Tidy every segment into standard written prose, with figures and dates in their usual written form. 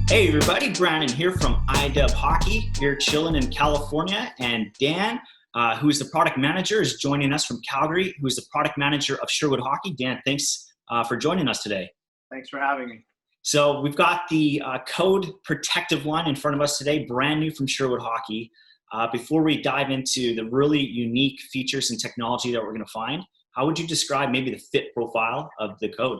Hey everybody, Brandon here from Hockey, here chilling in California, and Dan, who's the product manager, is joining us from Calgary, who's the product manager of Sherwood Hockey. Dan, thanks for joining us today. Thanks for having me. So we've got the Code Protective Line in front of us today, brand new from Sherwood Hockey. Before we dive into the really unique features and technology that we're going to find, how would you describe maybe the fit profile of the Code?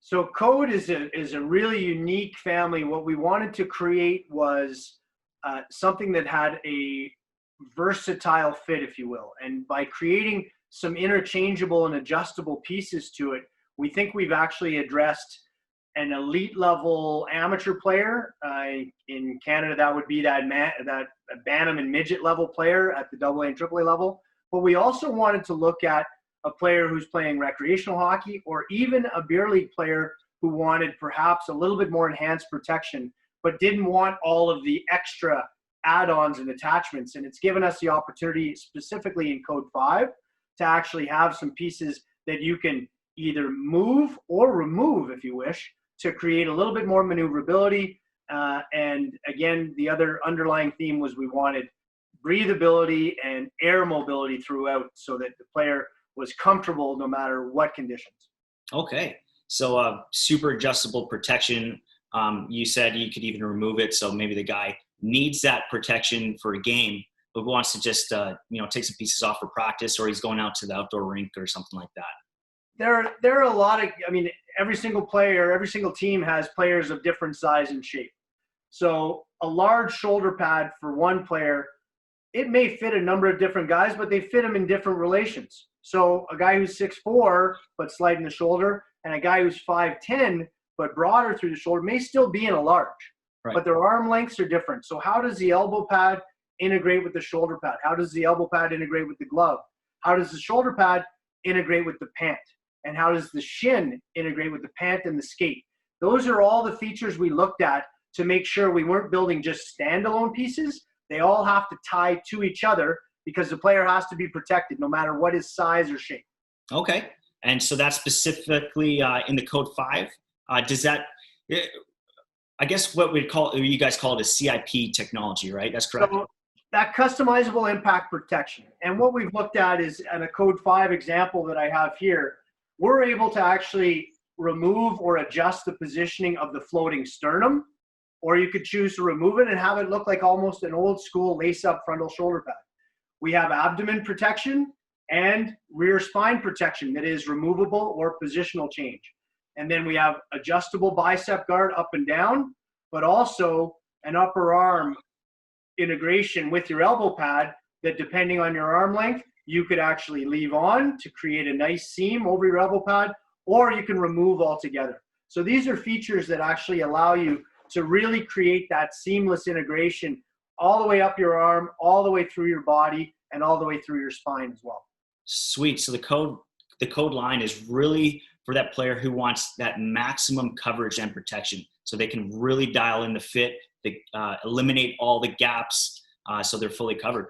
So Code is a really unique family. What we wanted to create was something that had a versatile fit, if you will. And by creating some interchangeable and adjustable pieces to it, we think we've actually addressed an elite level amateur player. In Canada, that would be that Bantam and midget level player at the AA and AAA level. But we also wanted to look at a player who's playing recreational hockey, or even a beer league player who wanted perhaps a little bit more enhanced protection, but didn't want all of the extra add-ons and attachments. And it's given us the opportunity, specifically in Code 5, to actually have some pieces that you can either move or remove, if you wish, to create a little bit more maneuverability. And again, the other underlying theme was we wanted breathability and air mobility throughout, so that the player was comfortable no matter what conditions. Okay, so super adjustable protection. You said you could even remove it, so maybe the guy needs that protection for a game, but wants to just take some pieces off for practice, or he's going out to the outdoor rink or something like that. There are a lot of, every single player, every single team has players of different size and shape. So a large shoulder pad for one player, it may fit a number of different guys, but they fit them in different relations. So a guy who's 6'4", but slight in the shoulder, and a guy who's 5'10", but broader through the shoulder may still be in a large, right, but their arm lengths are different. So how does the elbow pad integrate with the shoulder pad? How does the elbow pad integrate with the glove? How does the shoulder pad integrate with the pant? And how does the shin integrate with the pant and the skate? Those are all the features we looked at to make sure we weren't building just standalone pieces. They all have to tie to each other, because the player has to be protected no matter what his size or shape. Okay, and so that's specifically in the Code 5. Does that, I guess what you guys call it a CIP technology, right? That's correct? So that customizable impact protection. And what we've looked at is, at a Code 5 example that I have here, we're able to actually remove or adjust the positioning of the floating sternum, or you could choose to remove it and have it look like almost an old school lace-up frontal shoulder pad. We have abdomen protection and rear spine protection that is removable or positional change. And then we have adjustable bicep guard up and down, but also an upper arm integration with your elbow pad that, depending on your arm length, you could actually leave on to create a nice seam over your elbow pad, or you can remove altogether. So these are features that actually allow you to really create that seamless integration all the way up your arm, all the way through your body, and all the way through your spine as well. Sweet. So the code line is really for that player who wants that maximum coverage and protection, so they can really dial in the fit, eliminate all the gaps, so they're fully covered.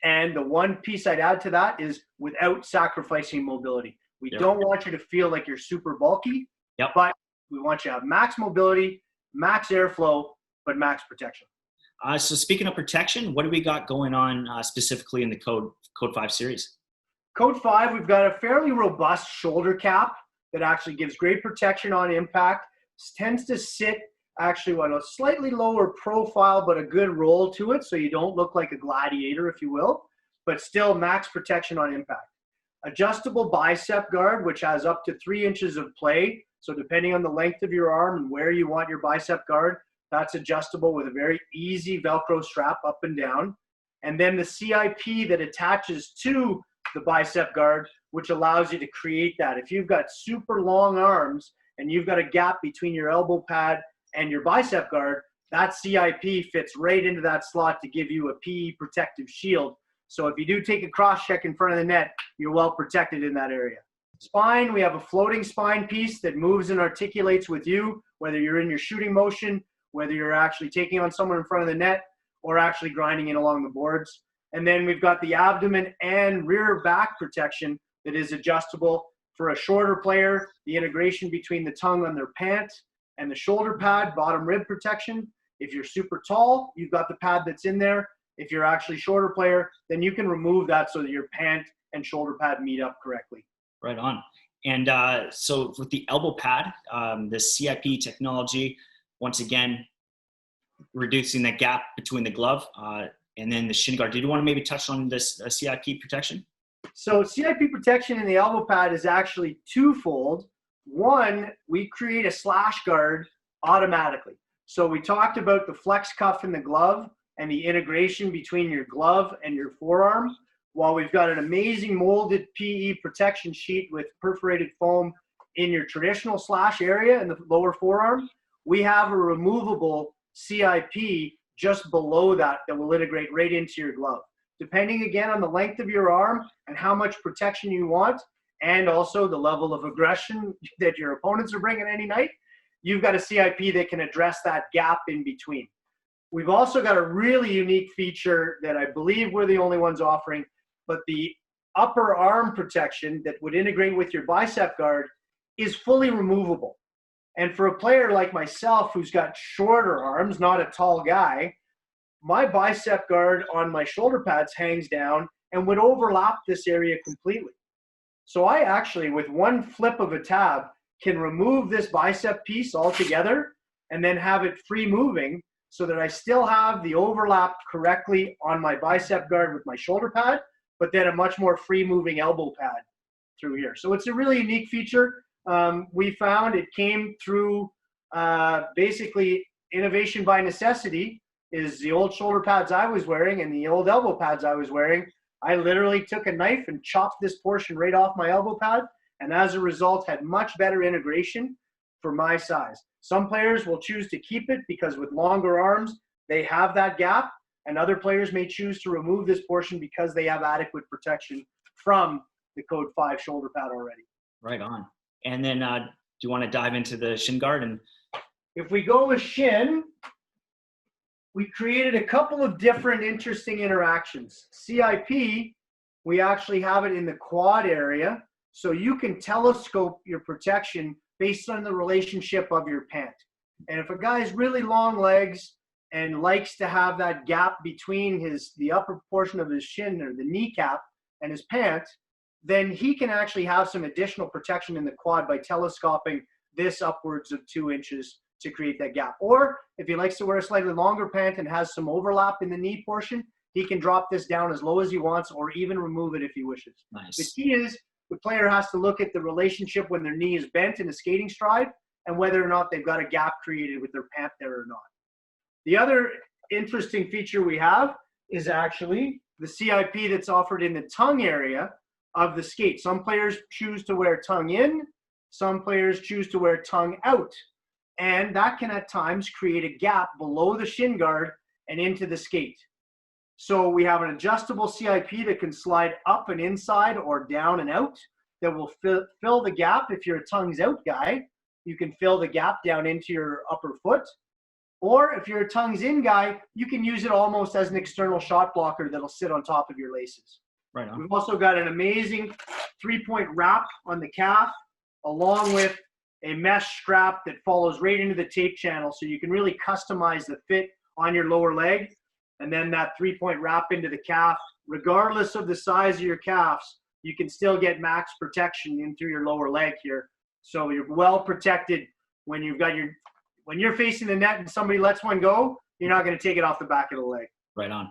And the one piece I'd add to that is without sacrificing mobility. We don't want you to feel like you're super bulky, but we want you to have max mobility, max airflow, but max protection. So speaking of protection, what do we got going on specifically in the Code 5 series? Code 5, we've got a fairly robust shoulder cap that actually gives great protection on impact. Tends to sit actually on a slightly lower profile, but a good roll to it, so you don't look like a gladiator, if you will, but still max protection on impact. Adjustable bicep guard, which has up to 3 inches of play. So depending on the length of your arm and where you want your bicep guard, that's adjustable with a very easy Velcro strap up and down. And then the CIP that attaches to the bicep guard, which allows you to create that. If you've got super long arms and you've got a gap between your elbow pad and your bicep guard, that CIP fits right into that slot to give you a PE protective shield. So if you do take a cross check in front of the net, you're well protected in that area. Spine, we have a floating spine piece that moves and articulates with you, whether you're in your shooting motion, whether you're actually taking on someone in front of the net, or actually grinding in along the boards. And then we've got the abdomen and rear back protection that is adjustable for a shorter player, the integration between the tongue on their pant and the shoulder pad, bottom rib protection. If you're super tall, you've got the pad that's in there. If you're actually a shorter player, then you can remove that so that your pant and shoulder pad meet up correctly. Right on. And so with the elbow pad, the CIP technology, once again, reducing that gap between the glove and then the shin guard. Did you want to maybe touch on this CIP protection? So CIP protection in the elbow pad is actually twofold. One, we create a slash guard automatically. So we talked about the flex cuff in the glove and the integration between your glove and your forearm. While we've got an amazing molded PE protection sheet with perforated foam in your traditional slash area in the lower forearm, we have a removable CIP just below that will integrate right into your glove. Depending again on the length of your arm and how much protection you want, and also the level of aggression that your opponents are bringing any night, you've got a CIP that can address that gap in between. We've also got a really unique feature that I believe we're the only ones offering, but the upper arm protection that would integrate with your bicep guard is fully removable. And for a player like myself who's got shorter arms, not a tall guy, my bicep guard on my shoulder pads hangs down and would overlap this area completely. So I actually, with one flip of a tab, can remove this bicep piece altogether and then have it free moving so that I still have the overlap correctly on my bicep guard with my shoulder pad, but then a much more free moving elbow pad through here. So it's a really unique feature. We found it came through basically innovation by necessity. Is the old shoulder pads I was wearing and the old elbow pads I was wearing, I literally took a knife and chopped this portion right off my elbow pad, and as a result had much better integration for my size. Some players will choose to keep it because with longer arms, they have that gap, and other players may choose to remove this portion because they have adequate protection from the Code 5 shoulder pad already. Right on. And then do you want to dive into the shin guard? And if we go with shin, we created a couple of different interesting interactions. CIP, we actually have it in the quad area, so you can telescope your protection based on the relationship of your pant. And if a guy's really long legs and likes to have that gap between the upper portion of his shin or the kneecap and his pant, then he can actually have some additional protection in the quad by telescoping this upwards of 2 inches to create that gap. Or if he likes to wear a slightly longer pant and has some overlap in the knee portion, he can drop this down as low as he wants or even remove it if he wishes. Nice. The key is the player has to look at the relationship when their knee is bent in a skating stride and whether or not they've got a gap created with their pant there or not. The other interesting feature we have is actually the CIP that's offered in the tongue area of the skate. Some players choose to wear tongue in, some players choose to wear tongue out. And that can at times create a gap below the shin guard and into the skate. So we have an adjustable CIP that can slide up and inside or down and out that will fill the gap. If you're a tongues out guy, you can fill the gap down into your upper foot. Or if you're a tongues in guy, you can use it almost as an external shot blocker that'll sit on top of your laces. Right on. We've also got an amazing 3-point wrap on the calf along with a mesh strap that follows right into the tape channel, so you can really customize the fit on your lower leg, and then that 3-point wrap into the calf. Regardless of the size of your calves, you can still get max protection in through your lower leg here. So you're well protected when when you're facing the net and somebody lets one go, you're not going to take it off the back of the leg. Right on.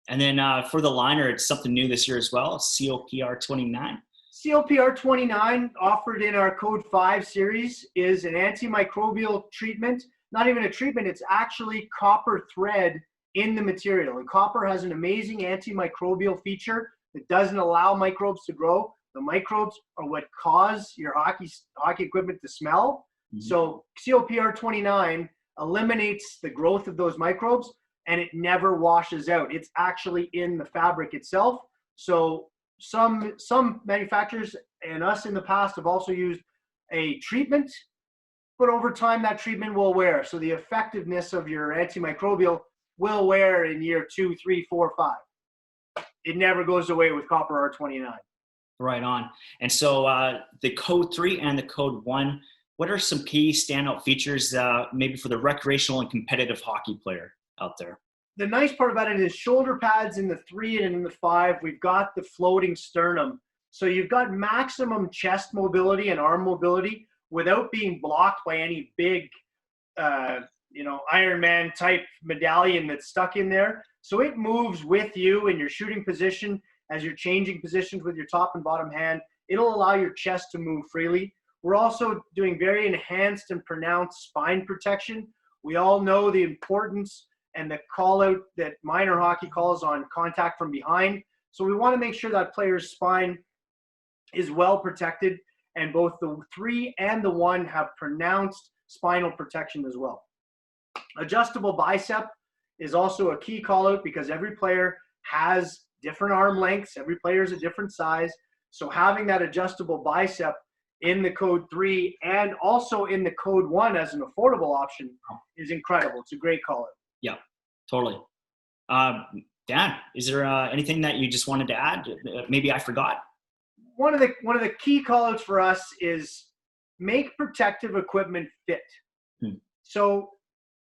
And then for the liner, it's something new this year as well, COPR 29. COPR 29 offered in our Code 5 series is an antimicrobial treatment. Not even a treatment, it's actually copper thread in the material. And copper has an amazing antimicrobial feature that doesn't allow microbes to grow. The microbes are what cause your hockey equipment to smell. Mm-hmm. So COPR 29 eliminates the growth of those microbes and it never washes out. It's actually in the fabric itself. So some manufacturers and us in the past have also used a treatment, but over time that treatment will wear. So the effectiveness of your antimicrobial will wear in year 2, 3, 4, 5. It never goes away with Copper R29. Right on. And so the Code 3 and the Code 1, what are some key standout features maybe for the recreational and competitive hockey player out there? The nice part about it is shoulder pads in the 3 and in the 5, we've got the floating sternum. So you've got maximum chest mobility and arm mobility without being blocked by any big, Iron Man type medallion that's stuck in there. So it moves with you in your shooting position as you're changing positions with your top and bottom hand. It'll allow your chest to move freely. We're also doing very enhanced and pronounced spine protection. We all know the importance and the call out that minor hockey calls on contact from behind. So we want to make sure that player's spine is well protected, and both the 3 and the 1 have pronounced spinal protection as well. Adjustable bicep is also a key call out because every player has different arm lengths. Every player is a different size. So having that adjustable bicep in the Code 3 and also in the Code 1 as an affordable option is incredible. It's a great call out. Yeah, totally. Dan, is there anything that you just wanted to add? Maybe I forgot. One of the key callouts for us is make protective equipment fit. So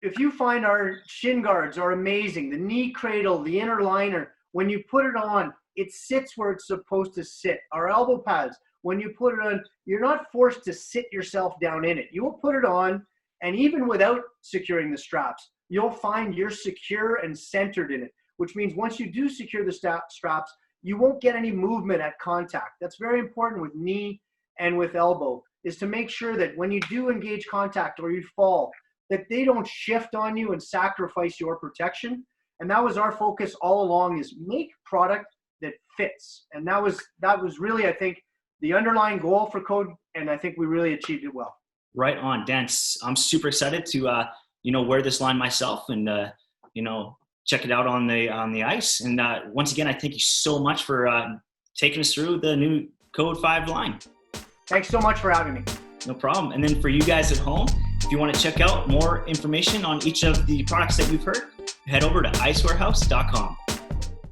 if you find our shin guards are amazing, the knee cradle, the inner liner, when you put it on, it sits where it's supposed to sit. Our elbow pads, when you put it on, you're not forced to sit yourself down in it. You will put it on, and even without securing the straps, you'll find you're secure and centered in it, which means once you do secure the straps, you won't get any movement at contact. That's very important with knee and with elbow, is to make sure that when you do engage contact or you fall, that they don't shift on you and sacrifice your protection. And that was our focus all along, is make product that fits. And that was really, I think, the underlying goal for Code, and I think we really achieved it well. Right on, Dan. I'm super excited to wear this line myself and check it out on the ice. And once again, I thank you so much for taking us through the new Code 5 line. Thanks so much for having me. No problem. And then for you guys at home, if you want to check out more information on each of the products that you've heard, head over to icewarehouse.com.